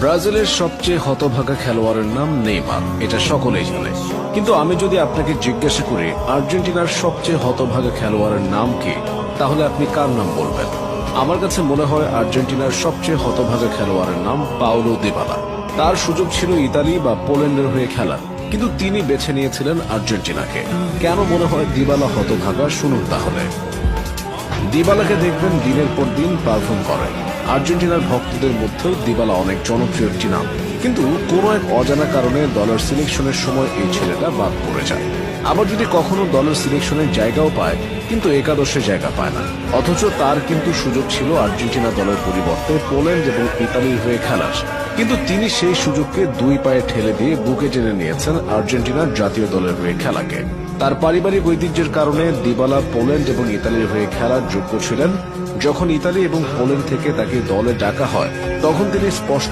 ব্রাজিলের সবচেয়ে হতভাগা খেলোয়াড়ের নাম নেইমার, এটা সকলেই জানে। কিন্তু আমি যদি আপনাকে জিজ্ঞাসা করি আর্জেন্টিনার সবচেয়ে হতভাগা খেলোয়াড়ের নাম কি, তাহলে আপনি কার নাম বলবেন? আমার কাছে মনে হয় আর্জেন্টিনার সবচেয়ে হতভাগা খেলোয়াড়ের নাম পাওলো দিবালা। তার সুযোগ ছিল ইতালি বা পোল্যান্ডের হয়ে খেলার, কিন্তু তিনি বেছে নিয়েছিলেন আর্জেন্টিনাকে। কেন মনে হয় দিবালা হতভাগা, শুনুন তাহলে। দিবালাকে দেখবেন দিনের পর দিন পারফর্ম করেন। আর্জেন্টিনার ভক্তদের মধ্যেও দিবালা অনেক জনপ্রিয় একটি নাম, কিন্তু কোনো এক অজানা কারণে দলের সিলেকশনের সময় এই ছেলেটা বাদ পড়ে যায়। আবার যদি কখনো দলের সিলেকশনের জায়গাও পায়, কিন্তু একাদশে জায়গা পায় না। অথচ তার কিন্তু সুযোগ ছিল আর্জেন্টিনা দলের পরিবর্তে পোল্যান্ড এবং ইতালির হয়ে খেলার, কিন্তু তিনি সেই সুযোগকে দুই পায়ে ঠেলে দিয়ে বুকে টেনে নিয়েছেন আর্জেন্টিনার জাতীয় দলের হয়ে খেলাকে। তার পারিবারিক ঐতিহ্যের কারণে দিবালা পোল্যান্ড এবং ইতালির হয়ে খেলার যোগ্য ছিলেন। যখন ইতালি এবং পোল্যান্ড থেকে তাকে দলে ডাকা হয়, তখন তিনি স্পষ্ট